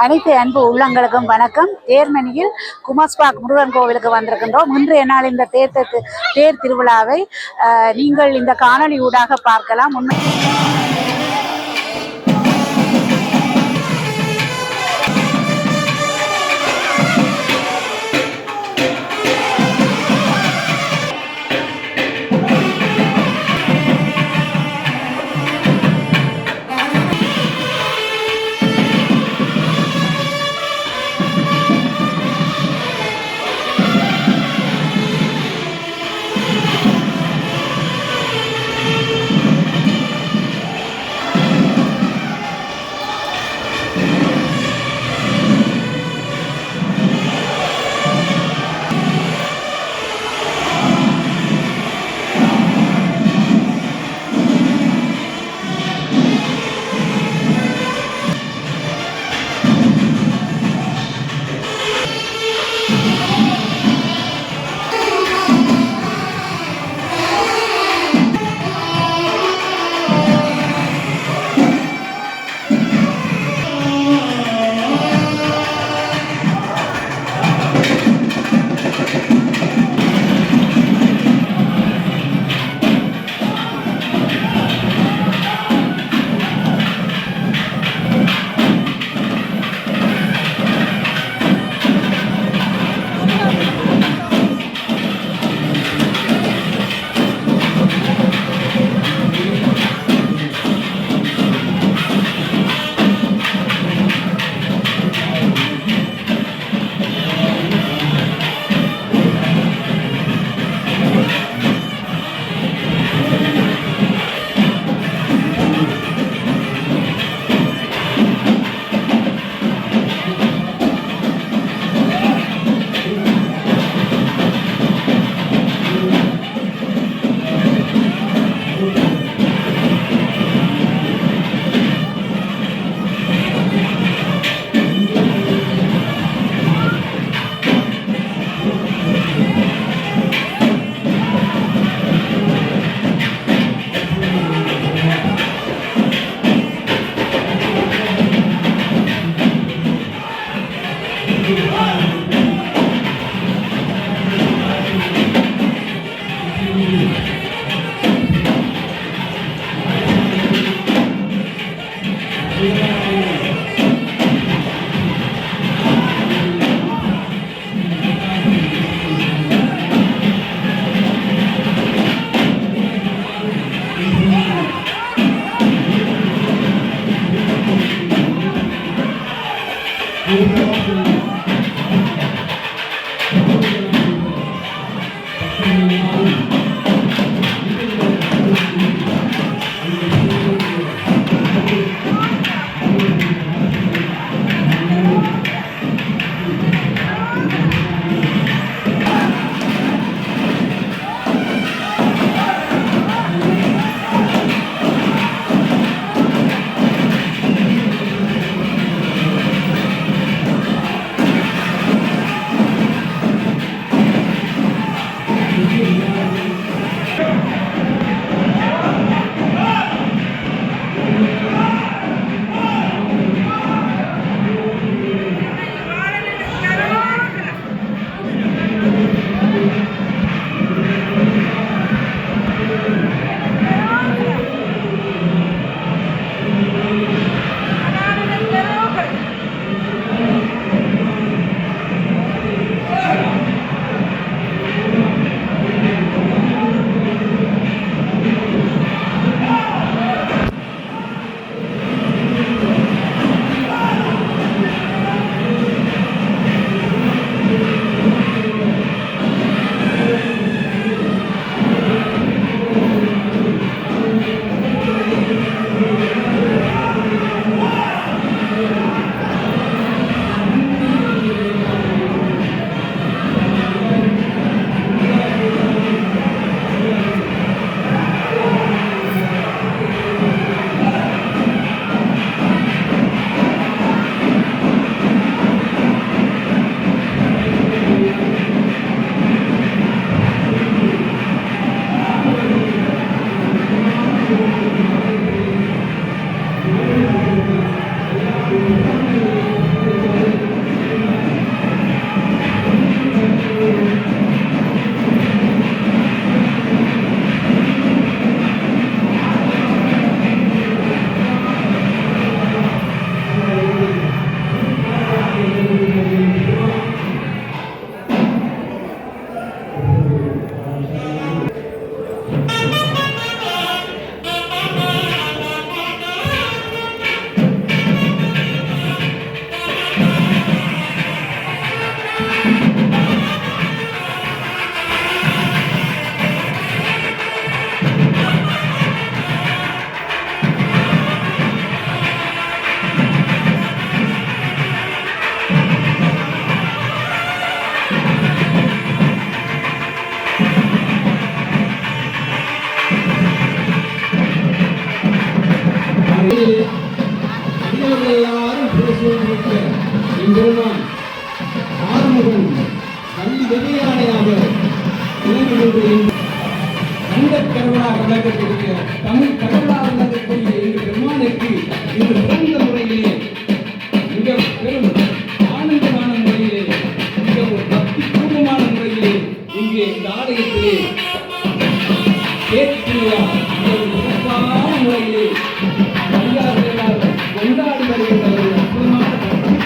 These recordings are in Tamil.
அனைத்து அன்பு உள்ளங்களுக்கும் வணக்கம். தேர்மணியில் குமாஸ்பாக் முருகன் கோவிலுக்கு வந்திருக்கின்றோம். இன்றைய நாள் இந்த தேர் திருவிழாவை நீங்கள் இந்த காணொலி ஊடாக பார்க்கலாம். தங்கக் கடவுளாக விளங்கக்கூடிய தமிழ் கடவுளாக விளங்கக்கூடிய இந்த பெருமானுக்கு இன்று சிறந்த முறையிலே மிக பெரும் ஆனந்தமான முறையிலே மிக ஒரு பக்திபூர்வமான முறையிலே இங்கே இந்த ஆலயத்திலே கேட்கிறா ஒரு சிறப்பான முறையிலே அடியார்கள் கொண்டாடி வருகின்ற ஒரு அற்புதமான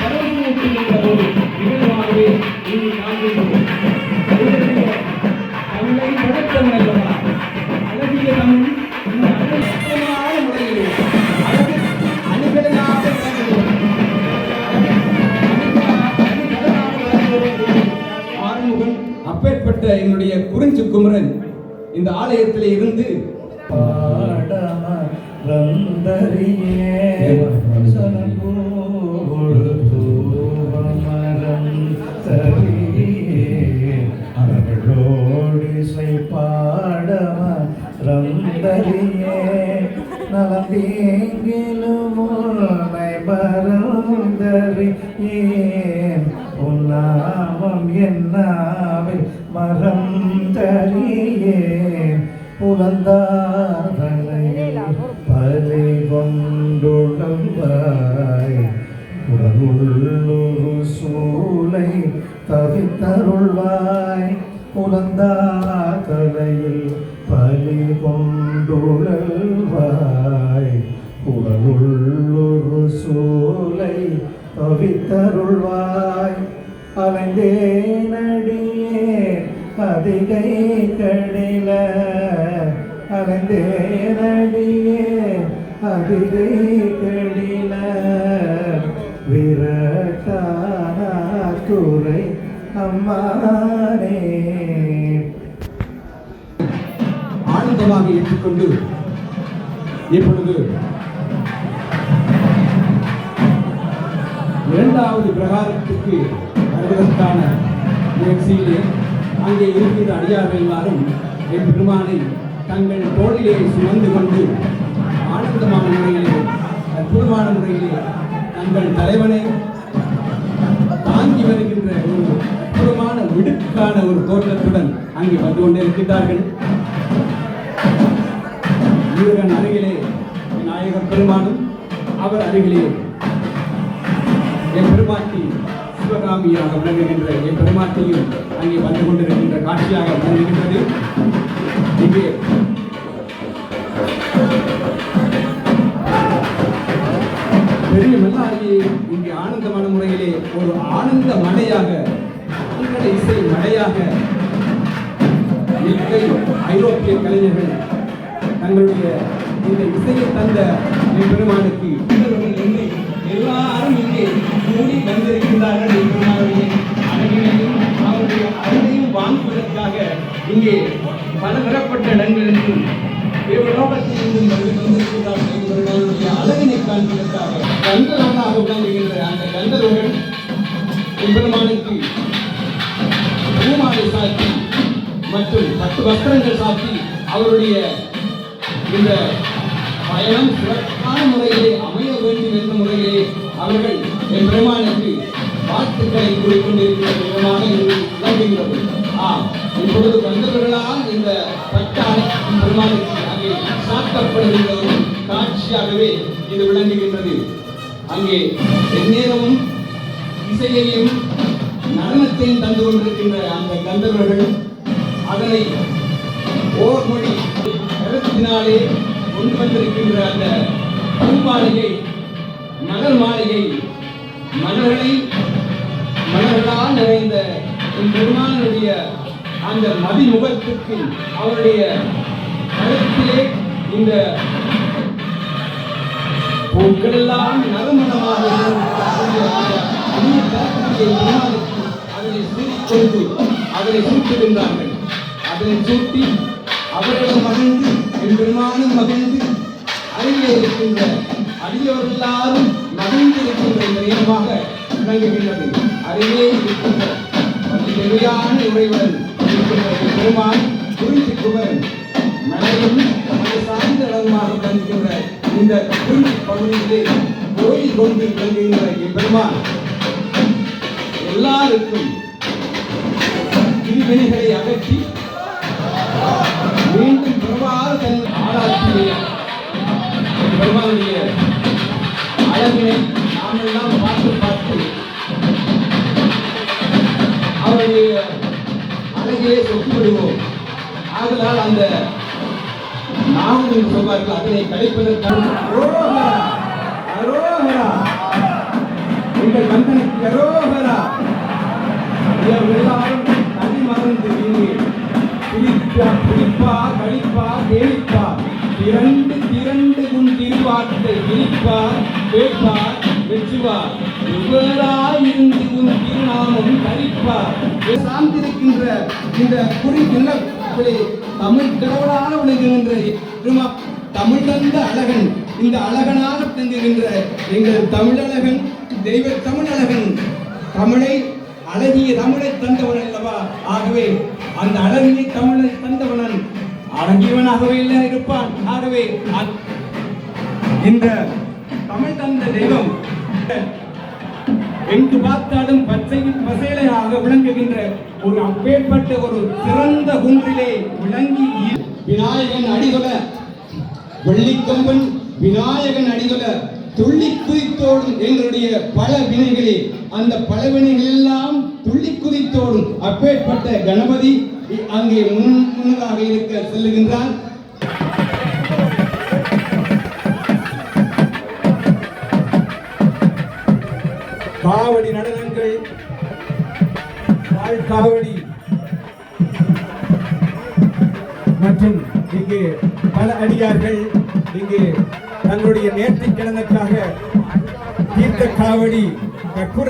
கடவுளுக்கின்ற ஒரு நிகழ்வாகவே இங்கு காண்கின்றோம். தமிழை படைத்தவன் அல்லவா, அழகிய தமிழ் இந்த அற்புதமான முறையிலே அழகு அணிகலனாக ஆறுமுகன் அப்பேற்பட்ட என்னுடைய குறிஞ்சி குமரன் இந்த ஆலயத்திலே இருந்து உன்னாமம் என்னாவில் மரம் தறியேன் புலந்தார்களை பலி கொண்டுள்ளவாய் உடலுள்ளொரு சூளை தவித்தருள்வாய் புலந்தார்கலையில் பலி கொண்டுள்ளவாய் உடலுள்ளொரு சூளை தவித்தருள்வாய் அலைந்தேனடியே அதிகை கடில அலைந்தேனடியே அதிகை கடில விரட்டான துறை அம்மானே. ஆனந்தமாக ஏற்றுக்கொண்டு இப்பொழுது இரண்டாவது பிரகாரத்துக்கு வருவதற்கான முயற்சியிலே அங்கே இருக்கின்ற அடியார்கள் எல்லாரும் என் பெருமானை தங்கள் தோளிலே சுமந்து கொண்டு ஆனந்தமான முறையிலே அற்புதமான முறையிலே தங்கள் தலைவனை தாங்கி வருகின்ற ஒரு அற்புதமான விடுக்கான ஒரு தோற்றத்துடன் அங்கே வந்து கொண்டிருக்கின்றார்கள். முருகன் அருகிலே விநாயகர் பெருமானும் அவர் அருகிலே என் பெருமாட்டி சிவகாமியாக விளங்குகின்ற என் பெருமாட்டியும் அங்கே வந்து கொண்டிருக்கின்ற காட்சியாக விளங்குகின்றது. இங்கே பெரிய மெல்லாரியை இங்கே ஆனந்தமான முறையிலே ஒரு ஆனந்த மலையாக ஆங்கில இசை மலையாக ஐரோப்பிய கலைஞர்கள் தங்களுடைய இந்த இசையை தந்த என் பெருமானுக்கு எல்லாரும் இங்கே கூடி வந்திருக்கின்றார்கள். என் பெருமானுடைய அழகினையும் அவருடைய அழகையும் வாங்குவதற்காக இங்கே பலதரப்பட்ட இடங்களிலும் தேவலோகத்திலிருந்தும் வந்திருக்கின்றார்கள். இவர்களுடைய அழகினை காண்பதற்காக கந்தரோடாக விளங்குகின்ற அந்த கந்தரோடு என் பெருமானுக்கு பூமாலை சாத்தி மற்றும் 10 வஸ்திரங்கள் சாத்தி அவருடைய இந்த பயணம் சிறப்பான முறையிலே அமைய வேண்டும் என்ற முறையிலே அவர்கள் என் பெருமானுக்கு வாழ்த்துக்களை கூறிக்கொண்டிருக்கிற விதமாக விளங்குகிறது. இப்பொழுது வந்தவர்களால் இந்த பட்டாளை பெருமானுக்கு அங்கே சாத்தப்படுகின்ற ஒரு காட்சியாகவே இது விளங்குகின்றது. அங்கே எந்நேரமும் இசையையும் நடனத்தையும் தந்து கொண்டிருக்கின்ற அந்த கந்தவர்கள் அதனை ஓர் மொழி கருத்தினாலே கொண்டு வந்திருக்கின்ற அந்த பூமாளிகை மலர் மாளிகை மலர்களால் நிறைந்த பெருமானுடைய அந்த மதிமுகத்துக்கு அவருடைய கருத்திலே இந்த பூக்கள் எல்லாம் நறுமணமாக அதனை சூட்டிக்கொண்டு அதனை சூட்டுகின்றார்கள். அதனை சூட்டி அவரிடம் மகிழ்ந்து என் பெருமானும் மகிழ்ந்து அருகிலே இருக்கின்ற அடியவர்கள் எல்லாரும் மகிழ்ந்திருக்கின்ற இந்த நேரமாக விளங்குகின்றது. அருகிலே இருக்கின்ற தேவையான உரையுடன் இருக்கின்ற பெருமான் குறிஞ்சி குமரன் மலையும் அதை சார்ந்த இடமாக விளங்குகின்ற இந்த குறிஞ்சி பகுதியிலே கோயில் கொண்டு விளங்குகின்ற பெருமான் எல்லாருக்கும் திருவினைகளை அகற்றி மீண்டும் பெருமானுடைய அழகினை நாமெல்லாம் பார்த்து பார்த்து அவருடைய அழகிலே சொத்து விடுவோம். ஆதலால் அந்த நாகம் என்று சொல்வார்கள், அதனை கழிப்பதற்காக அரோகரா அரோகரா எங்கள் கந்தனுக்கு அரோகரா. எல்லாரும் தனி மறந்து பிடிப்பா கழிப்பா கேளிப்பா திரண்டு திரண்டு உன் திருவார்த்தை விழிப்பார் கேட்பார் வெற்றுவார் இவராயிருந்து உன் திருநாமம் கழிப்பார். சார்ந்திருக்கின்ற இந்த குறிப்பில் தமிழ் கடவுளான விளங்குகின்ற தமிழ் தந்த அழகன், இந்த அழகனாக தங்குகின்ற எங்கள் தமிழழகன், தெய்வ தமிழழகன், தமிழை அழகிய தமிழை தந்தவன் அல்லவா. ஆகவே அந்த அழகிய தமிழை தந்தவனன் அழகியவனாகவே இல்லை இருப்பான். ஆகவே இந்த தமிழ் தந்த தெய்வம் எங்கு பார்த்தாலும் பச்சையில் பசேலையாக விளங்குகின்ற ஒரு அப்பேற்பட்ட ஒரு சிறந்த குன்றிலே விளங்கி விநாயகன் அடிகொல வெள்ளிக்கம்பன் விநாயகன் அடிகொல துள்ளி குதித்தோடும் எங்களுடைய பல வினைகளே, அந்த பல வினைகள் எல்லாம் துள்ளி குதித்தோடும் அப்பேற்பட்ட கணபதி அங்கே முன்னதாக இருக்க செல்லுகின்றார். காவடி நடனங்கள், காவடி மற்றும் இங்கே பல அடியார்கள் இங்கே தங்களுடைய நேர்த்திக் கடனுக்காக தீர்த்த காவடி கற்பூர